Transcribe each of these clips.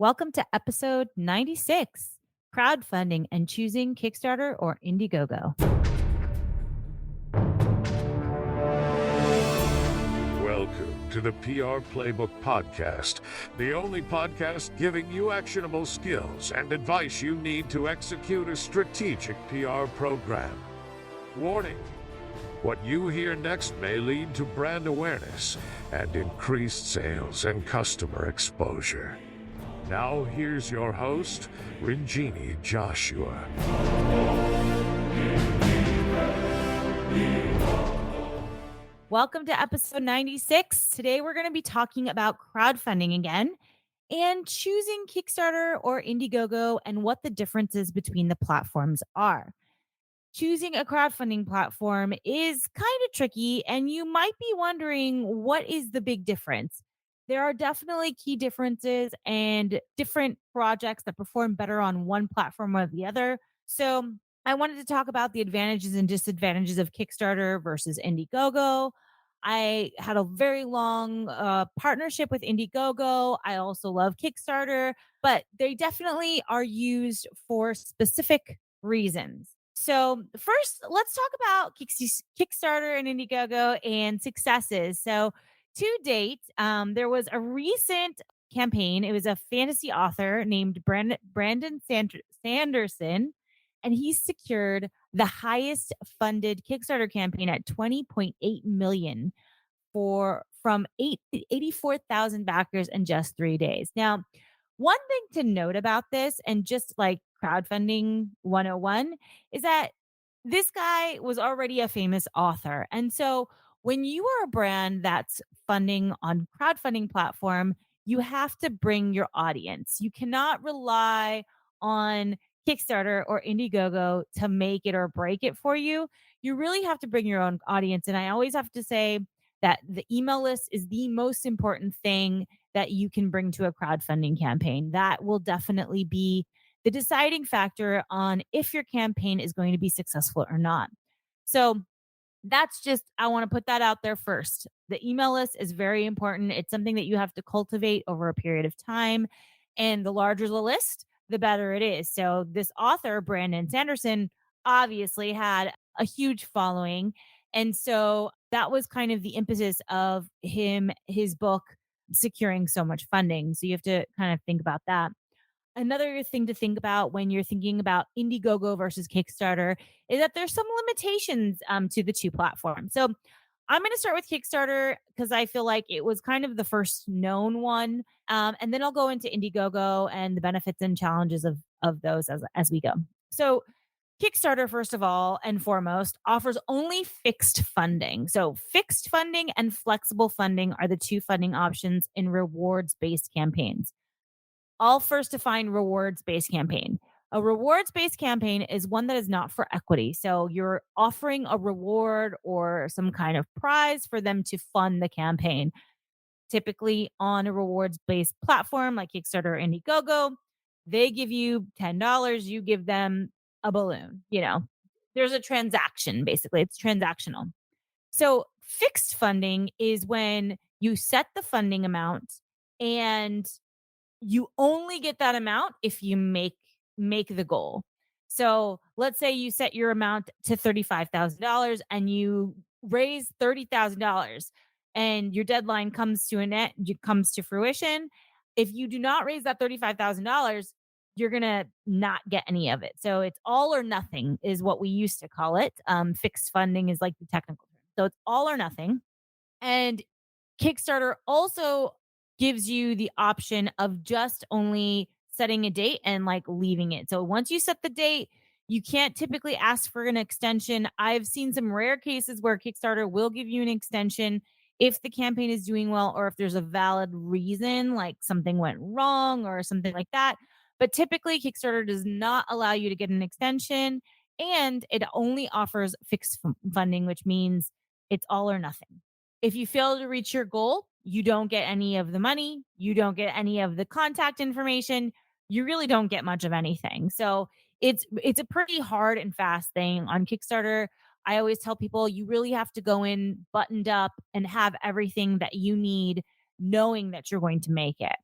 Welcome to episode 96, crowdfunding and choosing Kickstarter or Indiegogo. Welcome to the PR Playbook Podcast, the only podcast giving you actionable skills and advice you need to execute a strategic PR program. Warning: what you hear next may lead to brand awareness and increased sales and customer exposure. Now here's your host, Rinjini Joshua. Welcome to episode 96. Today we're going to be talking about crowdfunding again and choosing Kickstarter or Indiegogo and what the differences between the platforms are. Choosing a crowdfunding platform is kind of tricky, and you might be wondering, what is the big difference? There are definitely key differences and different projects that perform better on one platform or the other. So, I wanted to talk about the advantages and disadvantages of Kickstarter versus Indiegogo. I had a very long partnership with Indiegogo. I also love Kickstarter, but they definitely are used for specific reasons. So, first, let's talk about Kickstarter and Indiegogo and successes. So, to date, there was a recent campaign. It was a fantasy author named Brandon Sanderson, and he secured the highest funded Kickstarter campaign at 20.8 million for from 84,000 backers in just 3 days. Now, one thing to note about this, and just like crowdfunding 101, is that this guy was already a famous author. And so when you are a brand that's funding on crowdfunding platform, you have to bring your audience. You cannot rely on Kickstarter or Indiegogo to make it or break it for you. You really have to bring your own audience. And I always have to say that the email list is the most important thing that you can bring to a crowdfunding campaign. That will definitely be the deciding factor on if your campaign is going to be successful or not. So that's just, I want to put that out there first. The email list is very important. It's something that you have to cultivate over a period of time. And the larger the list, the better it is. So this author, Brandon Sanderson, obviously had a huge following. And so that was kind of the impetus of his book securing so much funding. So you have to kind of think about that. Another thing to think about when you're thinking about Indiegogo versus Kickstarter is that there's some limitations to the two platforms. So I'm going to start with Kickstarter because I feel like it was kind of the first known one, and then I'll go into Indiegogo and the benefits and challenges of those as we go. So Kickstarter, first of all and foremost, offers only fixed funding. So fixed funding and flexible funding are the two funding options in rewards based campaigns. I'll first define rewards based campaign. A rewards based campaign is one that is not for equity. So you're offering a reward or some kind of prize for them to fund the campaign. Typically on a rewards based platform like Kickstarter or Indiegogo, they give you $10, you give them a balloon. There's a transaction, basically, it's transactional. So fixed funding is when you set the funding amount and you only get that amount if you make the goal. So let's say you set your amount to $35,000 and you raise $30,000 and your deadline comes to comes to fruition. If you do not raise that $35,000, you're going to not get any of it. So it's all or nothing is what we used to call it. Fixed funding is like the technical term. So it's all or nothing. And Kickstarter also gives you the option of just only setting a date and like leaving it. So once you set the date, you can't typically ask for an extension. I've seen some rare cases where Kickstarter will give you an extension if the campaign is doing well or if there's a valid reason, like something went wrong or something like that. But typically, Kickstarter does not allow you to get an extension, and it only offers fixed funding, which means it's all or nothing. If you fail to reach your goal, you don't get any of the money, you don't get any of the contact information, you really don't get much of anything. So it's a pretty hard and fast thing on Kickstarter. I always tell people you really have to go in buttoned up and have everything that you need, knowing that you're going to make it.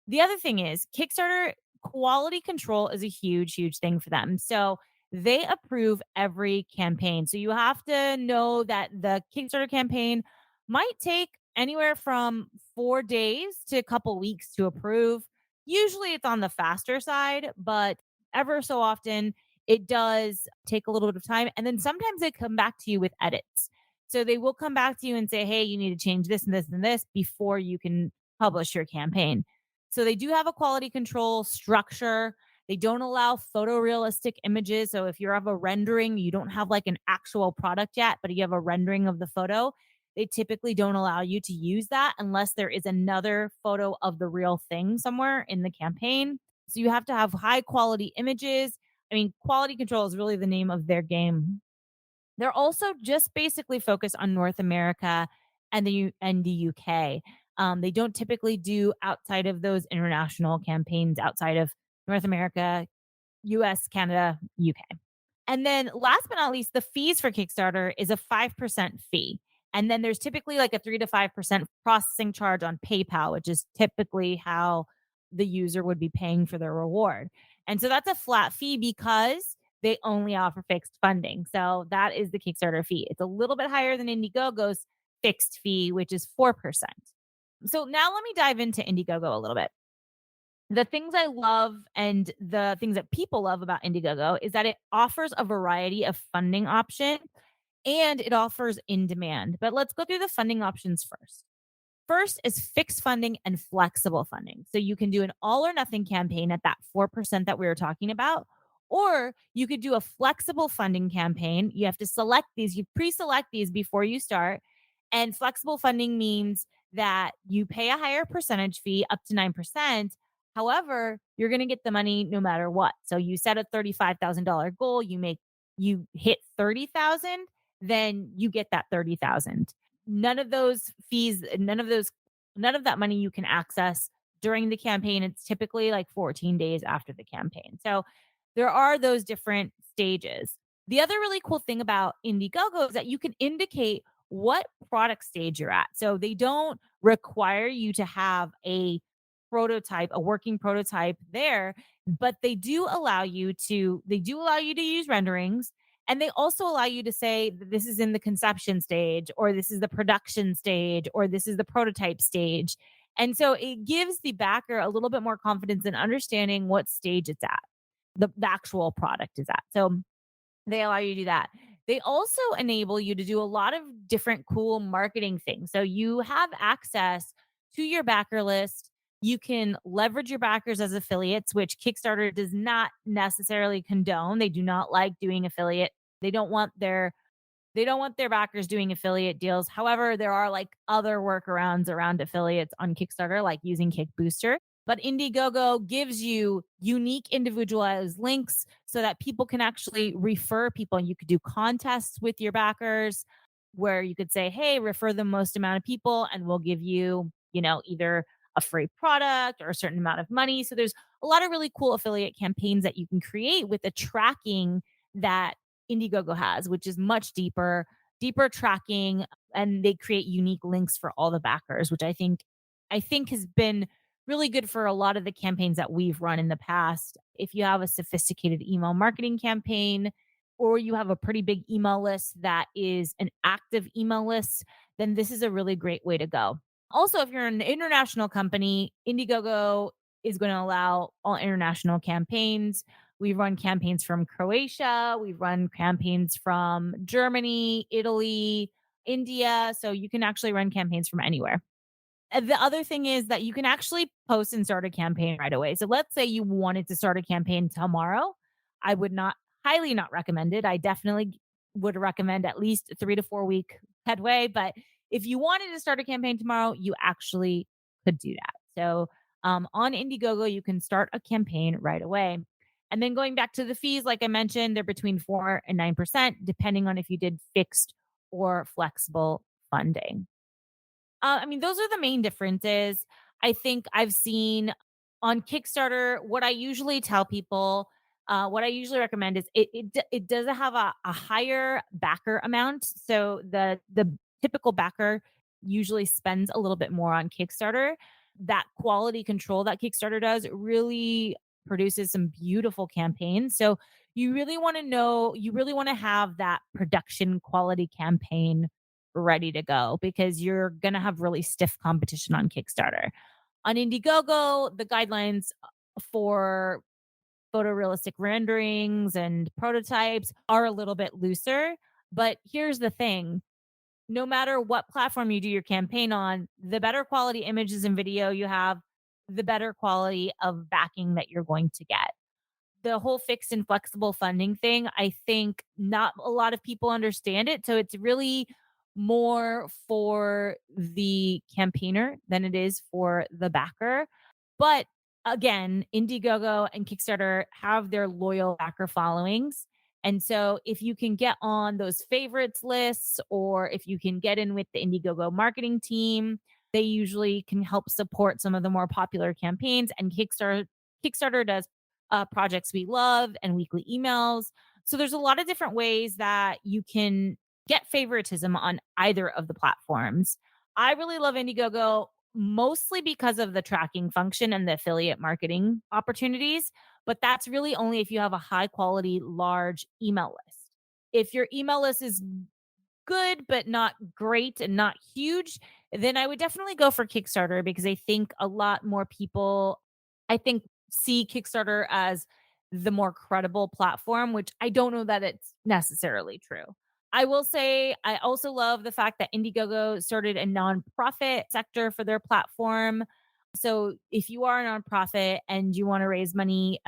The other thing is Kickstarter quality control is a huge, huge thing for them. So they approve every campaign. So you have to know that the Kickstarter campaign might take anywhere from 4 days to a couple weeks to approve. Usually it's on the faster side, but ever so often it does take a little bit of time. And then sometimes they come back to you with edits. So they will come back to you and say, hey, you need to change this and this and this before you can publish your campaign. So they do have a quality control structure. They don't allow photorealistic images. So if you have a rendering, you don't have like an actual product yet, but you have a rendering of the photo, they typically don't allow you to use that unless there is another photo of the real thing somewhere in the campaign. So you have to have high quality images. I mean, quality control is really the name of their game. They're also just basically focused on North America and the UK. They don't typically do outside of those international campaigns outside of North America, US, Canada, UK. And then last but not least, the fees for Kickstarter is a 5% fee. And then there's typically like a 3 to 5% processing charge on PayPal, which is typically how the user would be paying for their reward. And so that's a flat fee because they only offer fixed funding. So that is the Kickstarter fee. It's a little bit higher than Indiegogo's fixed fee, which is 4%. So now let me dive into Indiegogo a little bit. The things I love and the things that people love about Indiegogo is that it offers a variety of funding options and it offers in demand. But let's go through the funding options first. First is fixed funding and flexible funding. So you can do an all or nothing campaign at that 4% that we were talking about, or you could do a flexible funding campaign. You have to select these, you pre select these before you start. And flexible funding means that you pay a higher percentage fee up to 9%. However, you're going to get the money no matter what. So you set a $35,000 goal, you hit 30,000, then you get that 30,000. None of those fees, none of that money you can access during the campaign. It's typically like 14 days after the campaign. So there are those different stages. The other really cool thing about Indiegogo is that you can indicate what product stage you're at. So they don't require you to have a working prototype there, but they do allow you to use renderings, and they also allow you to say that this is in the conception stage, or this is the production stage, or this is the prototype stage. And so it gives the backer a little bit more confidence in understanding what stage it's at, the actual product is at. So they allow you to do that. They also enable you to do a lot of different cool marketing things. So you have access to your backer list. You can leverage your backers as affiliates, which Kickstarter does not necessarily condone. They do not like doing affiliate. They don't want their they don't want their backers doing affiliate deals. However, there are like other workarounds around affiliates on Kickstarter, like using Kick Booster. But Indiegogo gives you unique individualized links so that people can actually refer people. You could do contests with your backers where you could say, hey, refer the most amount of people and we'll give you, either a free product or a certain amount of money. So there's a lot of really cool affiliate campaigns that you can create with the tracking that Indiegogo has, which is much deeper tracking, and they create unique links for all the backers, which I think has been really good for a lot of the campaigns that we've run in the past. If you have a sophisticated email marketing campaign or you have a pretty big email list that is an active email list, then this is a really great way to go. Also, if you're an international company, Indiegogo is going to allow all international campaigns. We've run campaigns from Croatia, we've run campaigns from Germany, Italy, India. So you can actually run campaigns from anywhere. The other thing is that you can actually post and start a campaign right away. So let's say you wanted to start a campaign tomorrow. I would not highly not recommend it. I definitely would recommend at least a 3 to 4 week headway. But if you wanted to start a campaign tomorrow, you actually could do that. So on Indiegogo, you can start a campaign right away. And then going back to the fees, like I mentioned, they're between 4 and 9%, depending on if you did fixed or flexible funding. I mean, those are the main differences. I think I've seen on Kickstarter, what I usually tell people, what I usually recommend is it does have a higher backer amount. So the typical backer usually spends a little bit more on Kickstarter. that quality control that Kickstarter does really produces some beautiful campaigns. So you really want to have that production quality campaign ready to go because you're going to have really stiff competition on Kickstarter. On Indiegogo, the guidelines for photorealistic renderings and prototypes are a little bit looser. But here's the thing, no matter what platform you do your campaign on, the better quality images and video you have, the better quality of backing that you're going to get. The whole fixed and flexible funding thing, I think not a lot of people understand it. So it's really more for the campaigner than it is for the backer. But again, Indiegogo and Kickstarter have their loyal backer followings. And so if you can get on those favorites lists or if you can get in with the Indiegogo marketing team, they usually can help support some of the more popular campaigns. And Kickstarter does projects we love and weekly emails. So there's a lot of different ways that you can get favoritism on either of the platforms. I really love Indiegogo mostly because of the tracking function and the affiliate marketing opportunities, but that's really only if you have a high quality, large email list. If your email list is good, but not great and not huge, then I would definitely go for Kickstarter because I think a lot more people, I think, see Kickstarter as the more credible platform, which I don't know that it's necessarily true. I will say I also love the fact that Indiegogo started a nonprofit sector for their platform. So if you are a nonprofit and you want to raise money,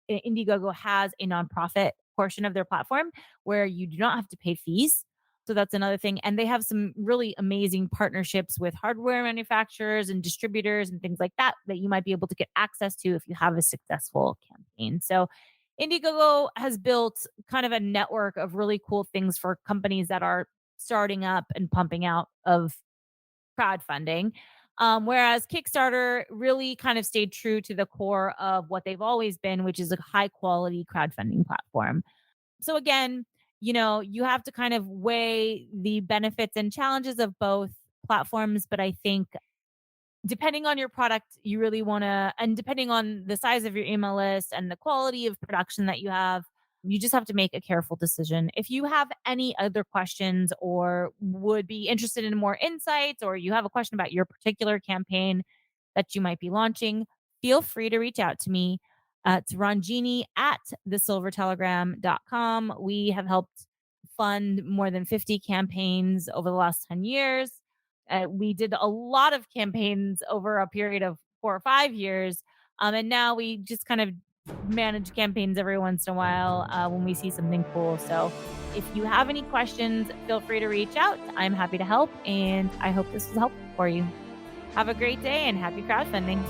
Indiegogo has a nonprofit portion of their platform where you do not have to pay fees. So that's another thing. And they have some really amazing partnerships with hardware manufacturers and distributors and things like that that you might be able to get access to if you have a successful campaign. So Indiegogo has built kind of a network of really cool things for companies that are starting up and pumping out of crowdfunding. Whereas Kickstarter really kind of stayed true to the core of what they've always been, which is a high quality crowdfunding platform. So again, you have to kind of weigh the benefits and challenges of both platforms. But I think depending on your product, you really want to, and depending on the size of your email list and the quality of production that you have, you just have to make a careful decision. If you have any other questions or would be interested in more insights, or you have a question about your particular campaign that you might be launching, feel free to reach out to me. It's Rongini at thesilvertelegram.com. We have helped fund more than 50 campaigns over the last 10 years. We did a lot of campaigns over a period of 4 or 5 years. And now we just kind of manage campaigns every once in a while when we see something cool. So if you have any questions, feel free to reach out. I'm happy to help. And I hope this was helpful for you. Have a great day and happy crowdfunding.